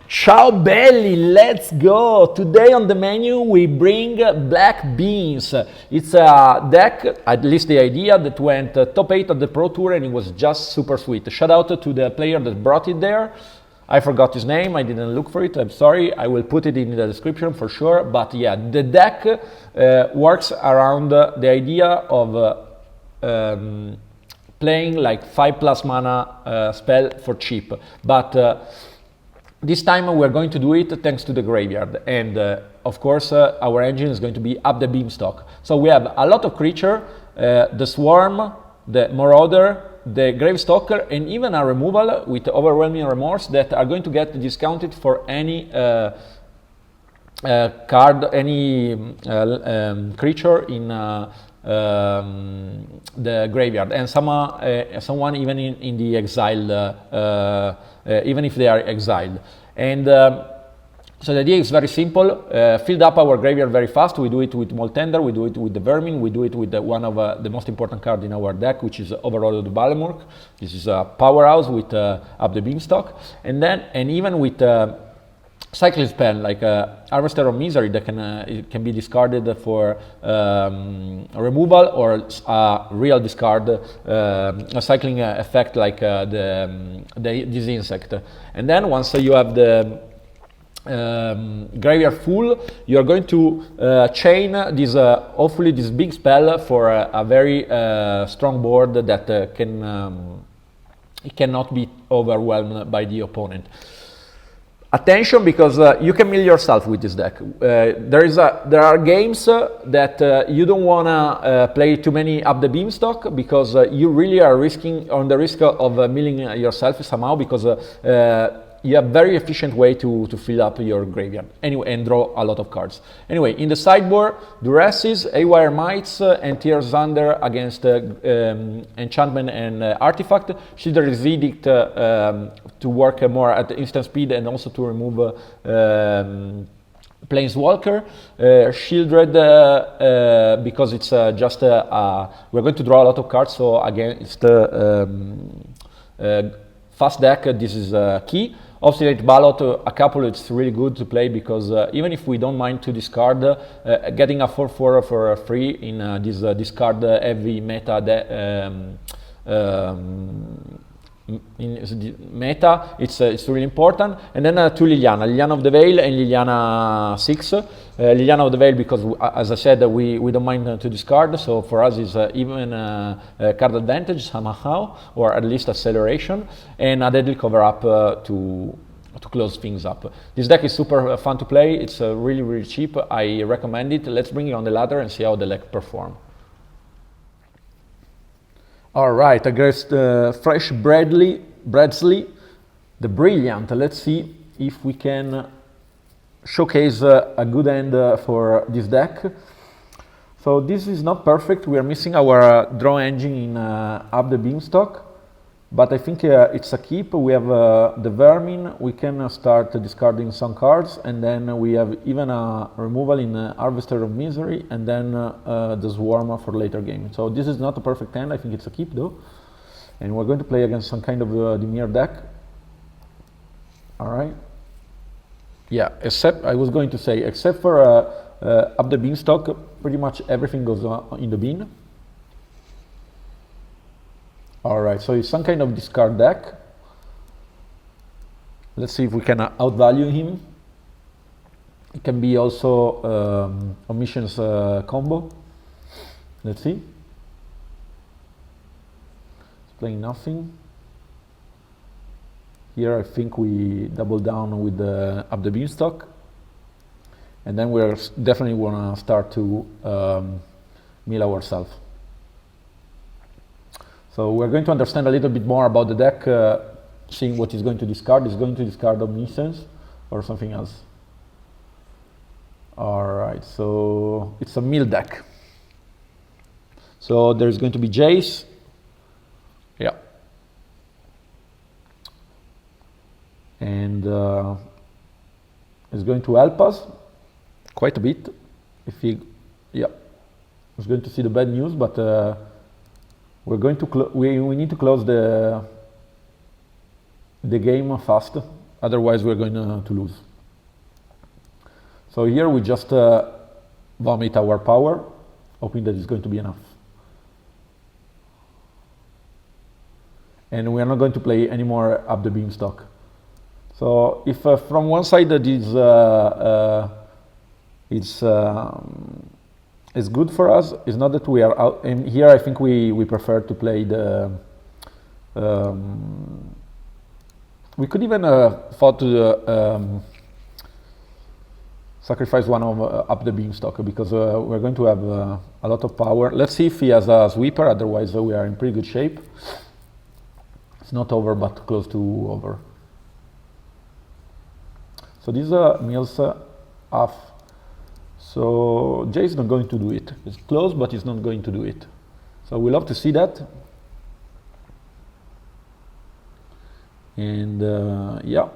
Ciao belli, let's go! Today on the menu we bring Black Beans. It's a deck, at least the idea, that went top 8 at the Pro Tour and it was just super sweet. Shout out to the player that brought it there. I forgot his name, I didn't look for it, I'm sorry. I will put it in the description for sure. But yeah, the deck works around the idea of playing like 5+ mana spell for cheap. But this time we're going to do it thanks to the graveyard, and of course our engine is going to be up the beanstalk. So we have a lot of creature, the Swarm, the Marauder, the Gravestalker, and even a removal with Overwhelming Remorse that are going to get discounted for any card, any creature in the graveyard, and someone even in the exiled, even if they are exiled. And so the idea is very simple. Filled up our graveyard very fast. We do it with Moltender, we do it with the Vermin, we do it with one of the most important cards in our deck, which is Overlord of Balamurk. This is a powerhouse with up the beanstalk, and even with cycling spell like Harvester of Misery that it can be discarded for removal, or a real discard, a cycling effect like this insect. And then once you have the graveyard full, you are going to chain this, hopefully this big spell for a very strong board that it cannot be overwhelmed by the opponent. Attention, because you can mill yourself with this deck. There are games that you don't want to play too many up the beanstalk, because you really are on the risk of milling yourself somehow, because you have very efficient way to fill up your graveyard anyway and draw a lot of cards. Anyway, in the sideboard, Duresses, Haywire Mites, and Tears Under against enchantment and artifact. Shieldred's Edict to work more at instant speed and also to remove Planeswalker. Shieldred because it's just we're going to draw a lot of cards, so again it's the fast deck. This is key. Obstinate Ballot, a couple, it's really good to play, because even if we don't mind to discard, getting a 4/4 for free in this discard heavy meta meta, it's really important. And then two Liliana of the Veil and Liliana 6. Liliana of the Veil because, as I said, we don't mind to discard, so for us is even card advantage somehow, or at least acceleration, and a Deadly Cover-Up to close things up. This deck is super fun to play, it's really cheap, I recommend it. Let's bring it on the ladder and see how the deck performs. All right, against Fresh Bradsley, the Brilliant. Let's see if we can showcase a good end for this deck. So this is not perfect. We are missing our draw engine in up the beanstalk, but I think it's a keep. We have the Vermin. We can start discarding some cards, and then we have even a removal in Harvester of Misery, and then the Swarm for later game. So this is not a perfect hand. I think it's a keep though, and we're going to play against some kind of Dimir deck. All right. Yeah, except I was going to say, except for up the beanstalk, pretty much everything goes in the bean. All right, so it's some kind of discard deck. Let's see if we can outvalue him. It can be also Omission's combo. Let's see. It's playing nothing. Here I think we double down with the up the beanstalk, and then we're definitely want to start to mill ourselves. So we're going to understand a little bit more about the deck, seeing what he's going to discard. He's going to discard Omniscience or something else. All right, so it's a mill deck. So there's going to be Jace. Yeah. And it's going to help us quite a bit. If he, yeah, he's going to see the bad news, but we're going to we need to close the game fast. otherwise we're going to lose. So here we just vomit our power, hoping that it's going to be enough. And we are not going to play any more up the beanstalk. So if from one side that it's good for us, it's not that we are out. And here I think we prefer to play the. We could even thought to sacrifice one of up the beanstalk because we're going to have a lot of power. Let's see if he has a sweeper. Otherwise, we are in pretty good shape. It's not over, but close to over. So these mills off. So Jay is not going to do it. It's close, but he's not going to do it. So we love to see that. And yeah,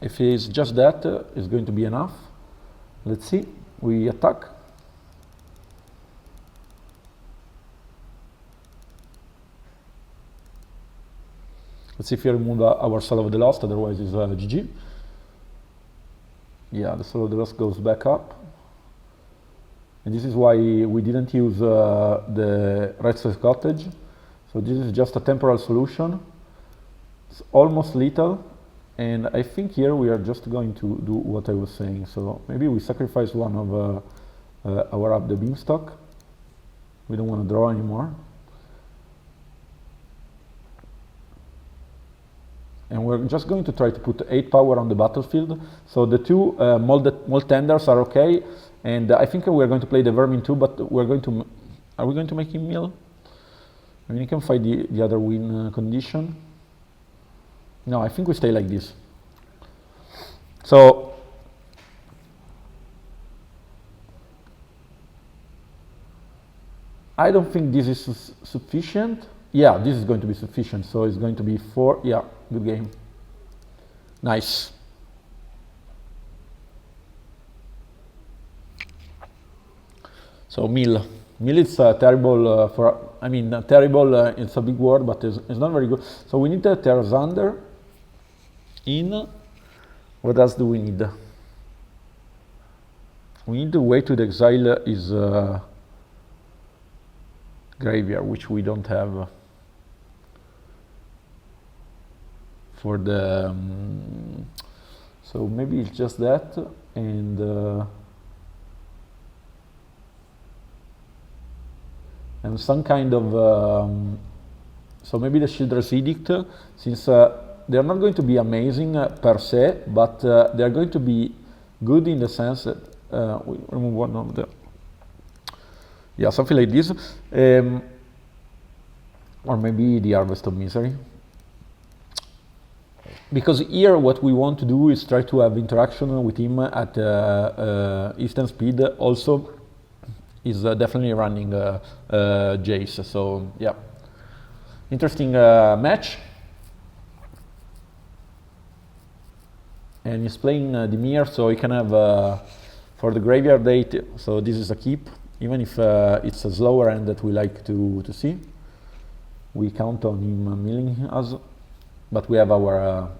if it's just that, it's going to be enough. Let's see. We attack. Let's see if we remove our Soul of the Lost, otherwise it's GG. Yeah, the Soul of the Lost goes back up. And this is why we didn't use the Restless Cottage. So this is just a temporal solution. It's almost lethal. And I think here we are just going to do what I was saying. So maybe we sacrifice one of our up the beanstalk. We don't want to draw anymore. And we're just going to try to put 8 power on the battlefield. So the two mold tenders are okay. And I think we're going to play the vermin too, but we're going to... Are we going to make him mill? I mean, you can find the other win condition. No, I think we stay like this. So... I don't think this is sufficient. Yeah, this is going to be sufficient. So it's going to be 4. Yeah, good game. Nice. So mill. Mill is terrible for, I mean, terrible, it's a big word, but it's not very good. So we need the Terzander in. What else do we need? We need the way to the exile is Graveyard, which we don't have. For the so maybe it's just that, and some kind of so maybe the Children's Edict, since they're not going to be amazing per se, but they're going to be good in the sense that we remove one of the, yeah, something like this, or maybe the Harvest of Misery. Because here what we want to do is try to have interaction with him at instant speed. Also, is definitely running Jace. So yeah, interesting match. And he's playing Dimir, so he can have for the graveyard date. So this is a keep, even if it's a slower end that we like to see. We count on him milling us. But we have our,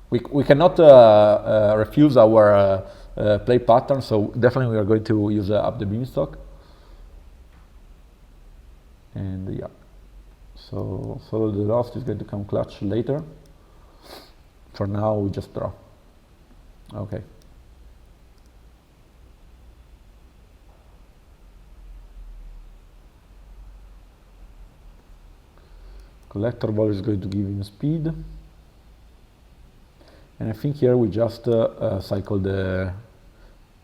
we cannot refuse our play pattern, so definitely we are going to use up the beanstalk. And yeah, so the Lost is going to come clutch later. For now, we just draw. Okay. Collector Ball is going to give him speed. And I think here we just cycle the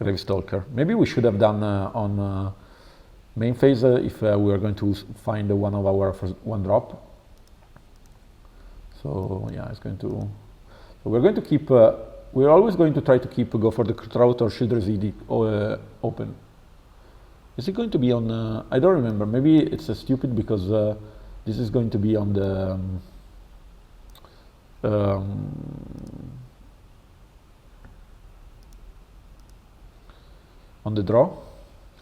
Gravestalker. Maybe we should have done on main phase if we are going to find one of our first one drop. So yeah, it's going to... So we're going to keep... we're always going to try to go for the Trout or Children's Edict open. Is it going to be on... I don't remember. Maybe it's stupid because... this is going to be on the draw,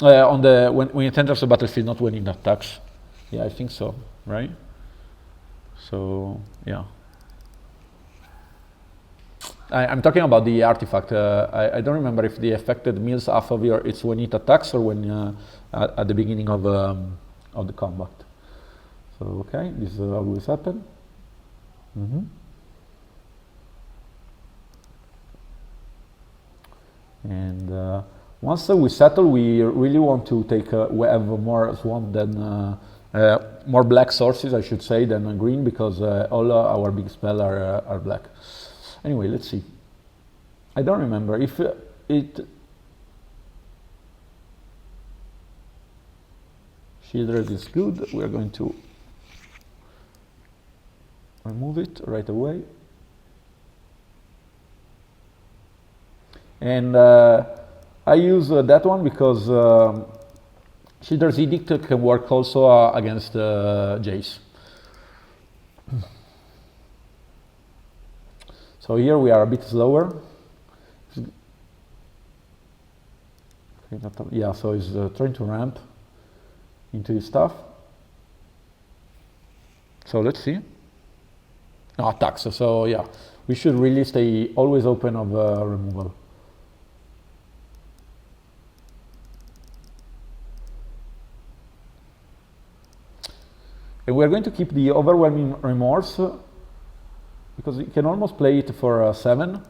on the when it enters the battlefield, not when it attacks. Yeah, I think so, right? So yeah. I'm talking about the artifact. I don't remember if the affected mills half of your, it's when it attacks or when at the beginning of the combat. So okay, this always happen. And once we settle, we really want to take we have more swamp than more black sources, I should say, than green, because all our big spells are black. Anyway, let's see. I don't remember if it Shieldred is good. We are going to remove it right away. And I use that one because Shieldred's Edict can work also against Jace. So here we are a bit slower. Yeah, so he's trying to ramp into his stuff. So let's see. No, attacks. So yeah, we should really stay always open of removal. And we're going to keep the Overwhelming Remorse because you can almost play it for 7.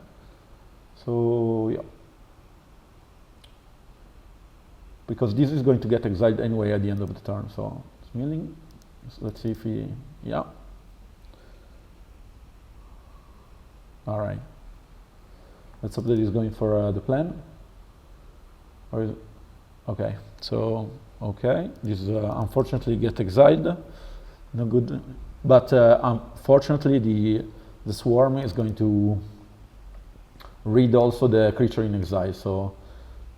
So yeah. Because this is going to get exiled anyway at the end of the turn. So it's milling. So let's see if he, yeah. All right. Let's hope that he's going for the plan. Or is, okay. So okay, this unfortunately get exiled. No good. But unfortunately, the swarm is going to read also the creature in exile. So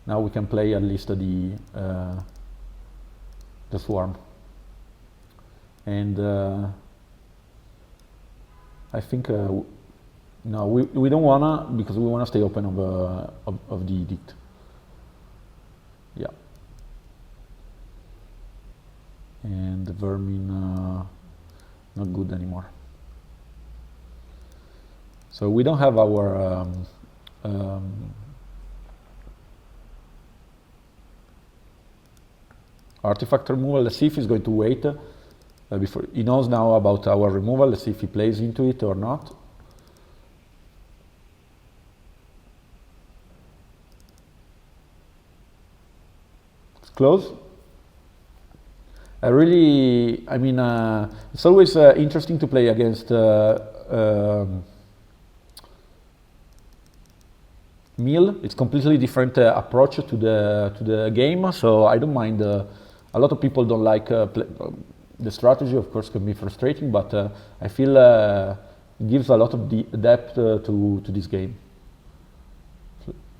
now we can play at least the swarm. And I think no, we don't wanna, because we wanna stay open of the edict. Yeah. And the vermin not good anymore. So we don't have our artifact removal. Let's see if he's going to wait before he knows now about our removal. Let's see if he plays into it or not. It's close. I mean, it's always interesting to play against Mill. It's completely different approach to the game, so I don't mind. A lot of people don't like the strategy. Of course, can be frustrating, but I feel it gives a lot of depth to this game.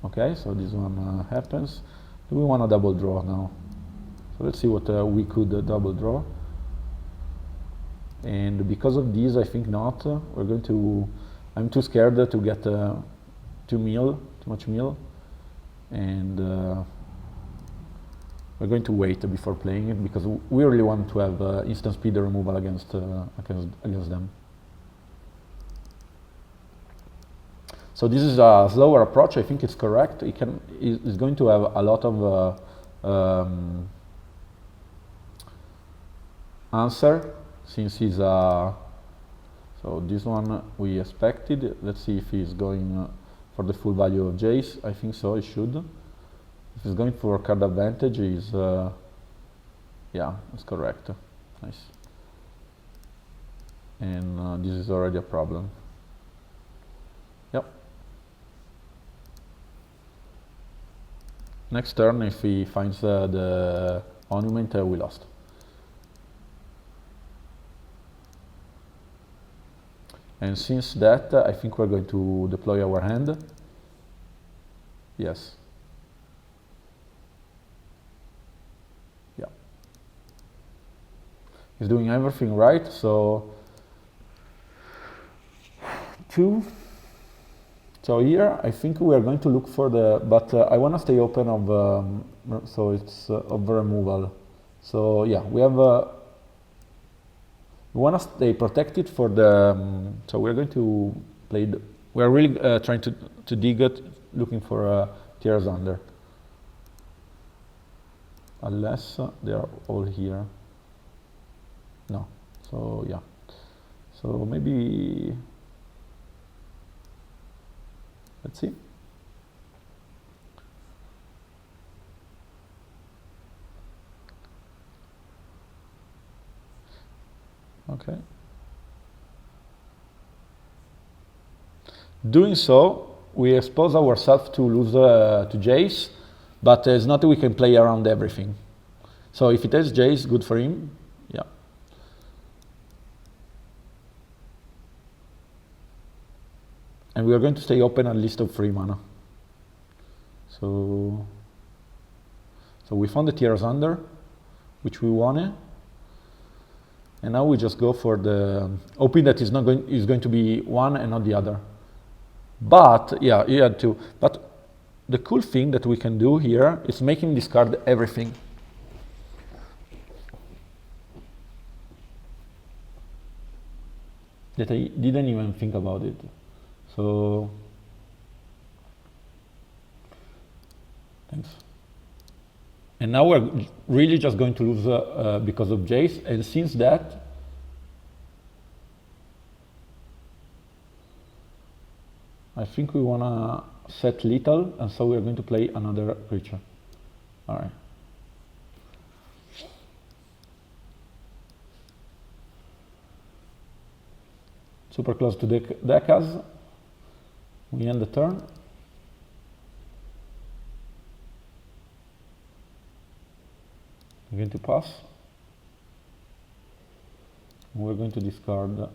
Okay, so this one happens. Do we want a double draw now? So let's see what we could double draw. And because of these, I think not. We're going to. I'm too scared to get too much mill, and we're going to wait before playing it because we really want to have instant speed removal against them. So this is a slower approach. I think it's correct. It's going to have a lot of answer since he's so this one we expected. Let's see if he's going for the full value of Jace. I think so, he should. If he's going for card advantage, he's yeah, it's correct. Nice. And this is already a problem. Yep. Next turn, if he finds the monument, we lost. And since that, I think we're going to deploy our hand. Yes. Yeah. He's doing everything right, so 2. So here, I think we are going to look for the, but I want to stay open of, so it's of removal. So yeah, we have we want to stay protected for the, so we're going to play we are really trying to dig it, looking for tiers under. Unless they are all here. No. So yeah. So maybe, let's see. Okay. Doing so, we expose ourselves to lose to Jace, but it's not that we can play around everything. So if it has Jace, good for him. Yeah. And we are going to stay open at least of 3 mana. So we found the tiers under, which we wanted. And now we just go for the hoping that is going to be one and not the other. But yeah, you had to. But the cool thing that we can do here is make him discard everything. That I didn't even think about it. So thanks. And now we're really just going to lose because of Jace. And since that, I think we want to set lethal, and so we're going to play another creature. All right. Super close to Decas. We end the turn. We're going to pass. We're going to discard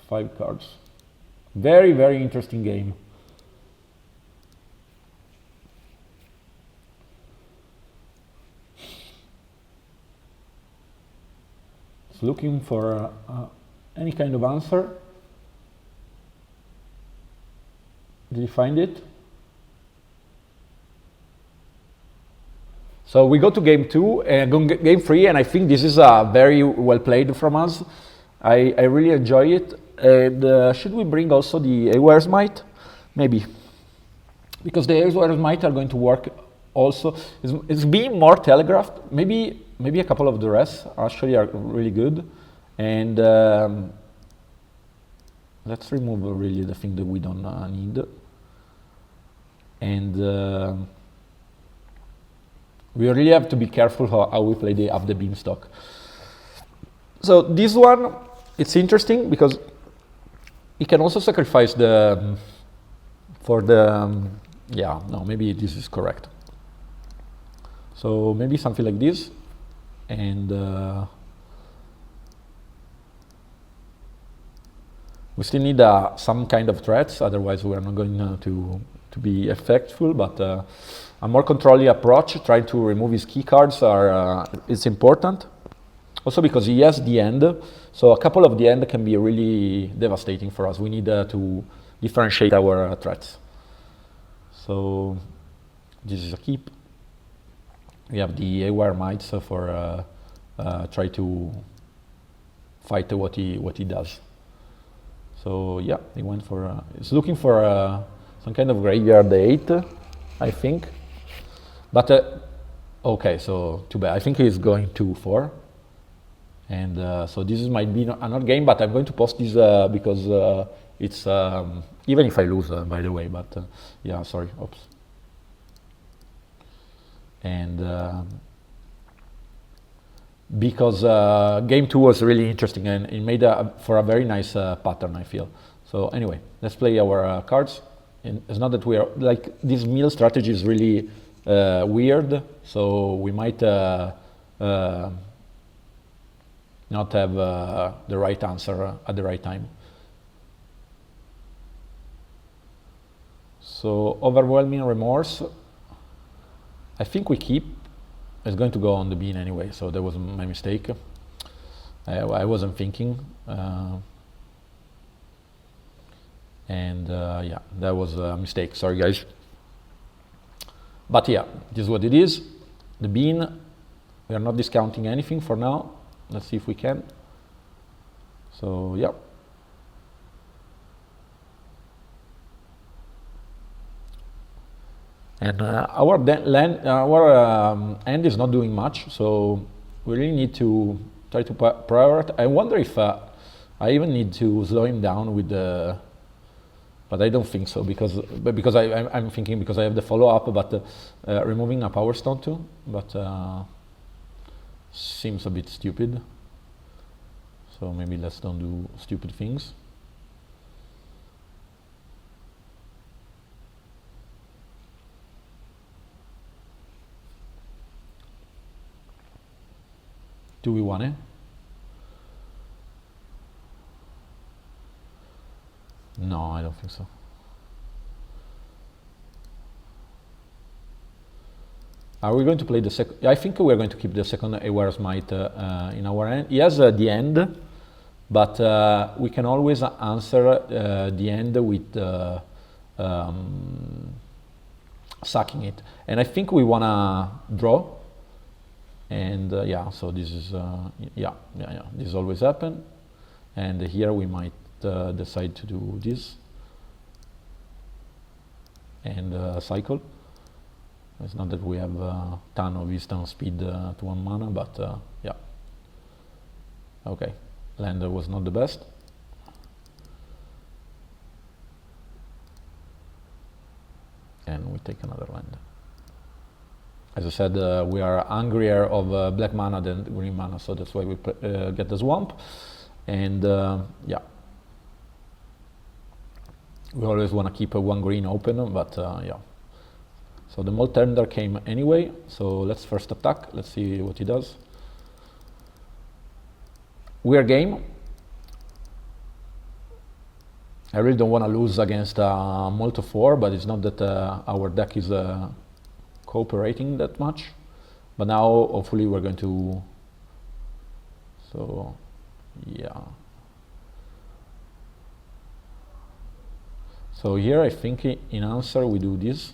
5 cards. Very, very interesting game. It's looking for any kind of answer. Did you find it? So we go to game 2 and game 3, and I think this is very well played from us. I really enjoy it. And should we bring also the Aware's Might? Maybe. Because the Aware's Might are going to work also. It's being more telegraphed. Maybe a couple of the rest actually are really good. And let's remove really the thing that we don't need. And we really have to be careful how we play the Beanstalk. So this one, it's interesting because it can also sacrifice the yeah, no, maybe this is correct. So maybe something like this, and we still need some kind of threats, otherwise we are not going to be effectful, but a more controlling approach, trying to remove his key cards is important. Also because he has the end, so a couple of the end can be really devastating for us. We need to differentiate our threats. So this is a keep. We have the Aware Mites for try to fight what he does. So yeah, he went for. He's looking for some kind of graveyard 8, I think. But okay, so too bad. I think he's going to 4. And so this might be another game, but I'm going to post this because it's even if I lose, by the way. But yeah, sorry. Oops. And because game 2 was really interesting and it made for a very nice pattern, I feel. So anyway, let's play our cards. And it's not that we are like this mill strategy is really weird, so we might not have the right answer at the right time. So overwhelming remorse, I think we keep. It's going to go on the bean anyway, so that was my mistake. I wasn't thinking. And yeah, that was a mistake, sorry guys. But yeah, this is what it is. The bean, we are not discounting anything for now. Let's see if we can. So yeah. And our end is not doing much, so we really need to try to prioritize. I wonder if I even need to slow him down with the, but I don't think so, because I'm thinking because I have the follow-up, but removing a power stone too, but seems a bit stupid. So maybe let's don't do stupid things. Do we want it? No, I don't think so. Are we going to play the second? I think we're going to keep the second Aware's Might in our end. He has the end, but we can always answer the end with sucking it. And I think we want to draw. And yeah, so this is, this always happen. And here we might decide to do this and cycle. It's not that we have a ton of instant speed to 1 mana, but yeah. Okay, land was not the best. And we take another land. As I said, we are hungrier of black mana than green mana, so that's why we get the swamp. And yeah. We always want to keep one green open, but yeah. So the Molt Tender came anyway, so let's first attack. Let's see what he does. We are game. I really don't want to lose against Molt of 4, but it's not that our deck is cooperating that much. But now, hopefully, we're going to... So, yeah. So here, I think in answer, we do this.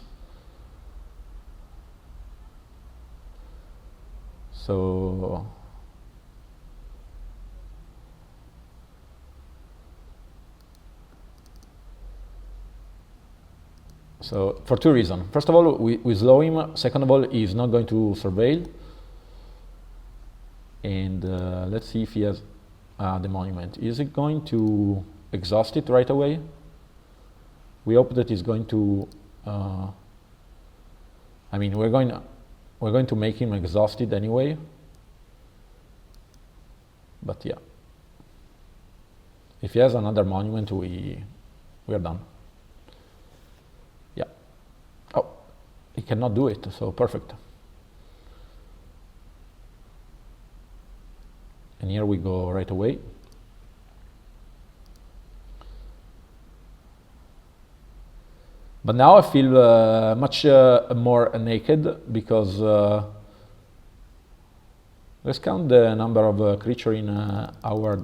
So for two reasons. First of all, we slow him. Second of all, he's not going to surveil. And let's see if he has the monument. Is it going to exhaust it right away? We hope that he's going to... I mean, we're going to make him exhausted anyway. But yeah. If he has another monument, we are done. Yeah. Oh, he cannot do it, so perfect. And here we go right away. But now I feel much more naked, because let's count the number of creatures in our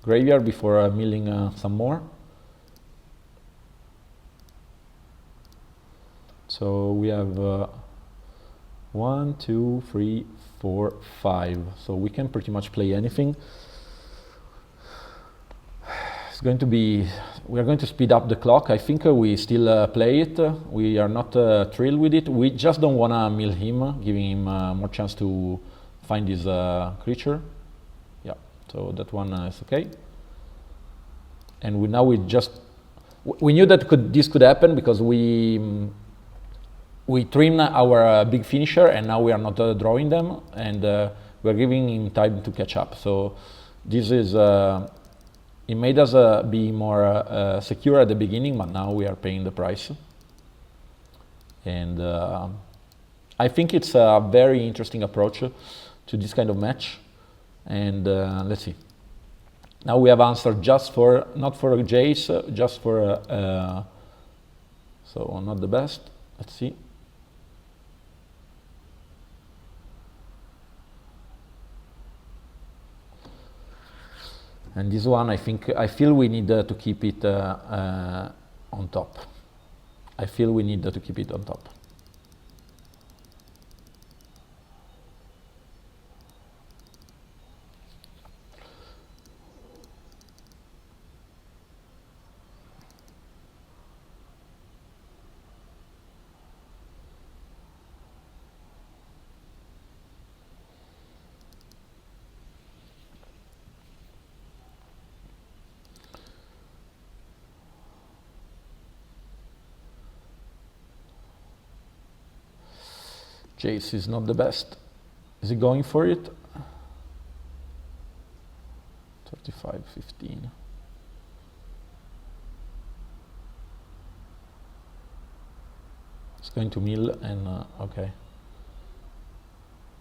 graveyard before milling some more. So we have 1, 2, 3, 4, 5. So we can pretty much play anything. It's going to be, we are going to speed up the clock. I think we still play it. We are not thrilled with it. We just don't want to mill him, giving him more chance to find his creature. Yeah, so that one is okay. And now we just, we knew that this could happen, because we trimmed our big finisher, and now we are not drawing them, and we're giving him time to catch up. So this is, it made us be more secure at the beginning, but now we are paying the price. And I think it's a very interesting approach to this kind of match. And let's see. Now we have answered just for, not for Jace, just for, so not the best. Let's see. And this one, I feel we need to keep it on top. I feel we need to keep it on top. Jace is not the best. Is he going for it? 35, 15. It's going to mill and okay.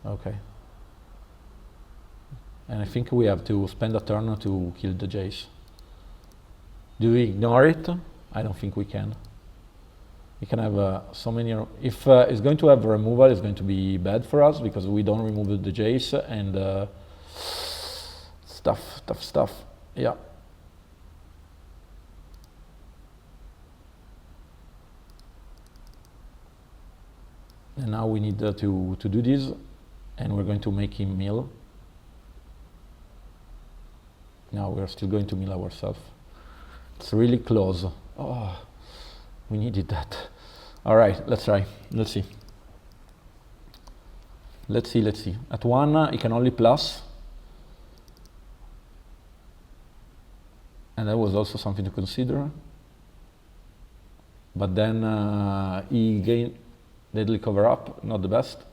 Okay. And I think we have to spend a turn to kill the Jace. Do we ignore it? I don't think we can. We can have so many. If it's going to have removal, it's going to be bad for us because we don't remove the Jace and tough stuff. Yeah. And now we need to do this, and we're going to make him mill. Now we're still going to mill ourselves. It's really close. Oh, we needed that. All right, let's try. Let's see. Let's see. At 1, he can only plus. And that was also something to consider. But then he gained deadly cover up, not the best.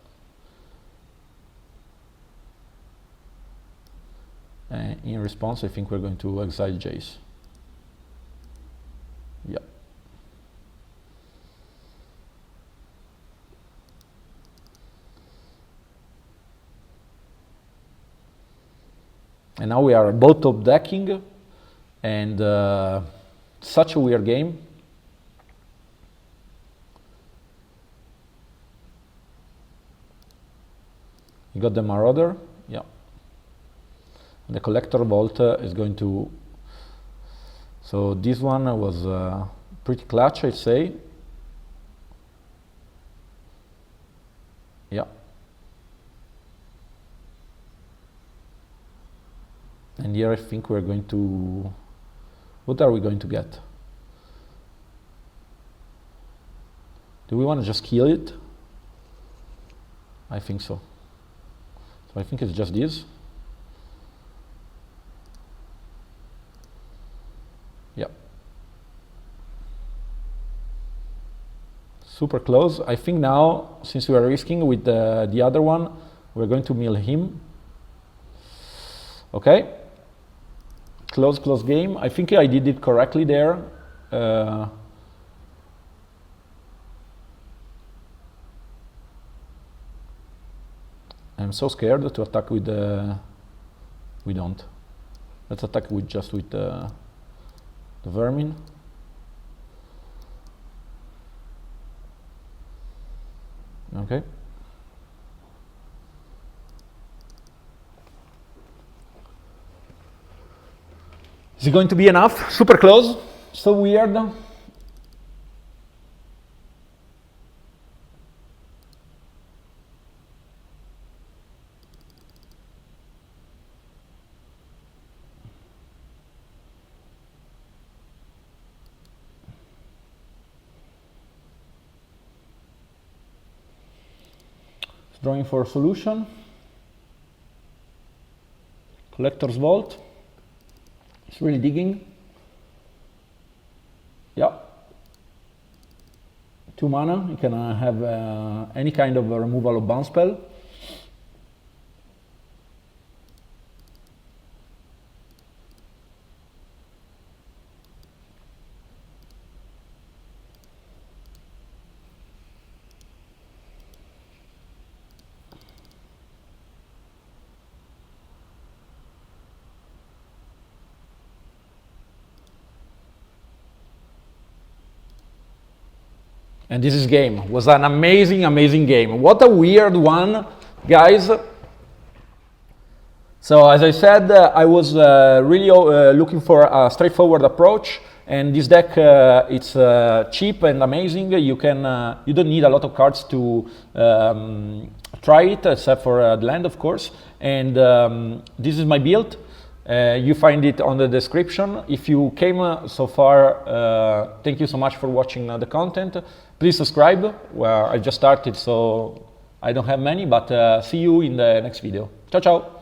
In response, I think we're going to exile Jace. Yeah. And now we are both top decking, and such a weird game. You got the Marauder, yeah. The Collector Vault is going to. So this one was pretty clutch, I'd say. Yeah. And here I think we're going to. What are we going to get? Do we want to just kill it? I think so. So I think it's just this. Yep. Super close. I think now, since we are risking with the other one, we're going to mill him. Okay. Close game. I think I did it correctly there. I'm so scared to attack with the. We don't. Let's attack with just with the vermin. Okay. Is it going to be enough? Super close. So weird. Drawing for a solution. Collector's Vault. It's really digging. Yeah. 2 mana. You can have any kind of removal of bounce spell. And this is game. Was an amazing game. What a weird one, guys. So as I said, I was really looking for a straightforward approach, and this deck it's cheap and amazing. You can you don't need a lot of cards to try it, except for the land, of course. And this is my build. You find it on the description. If you came so far, thank you so much for watching the content. Please subscribe. Well, I just started, so I don't have many, but see you in the next video. Ciao, ciao.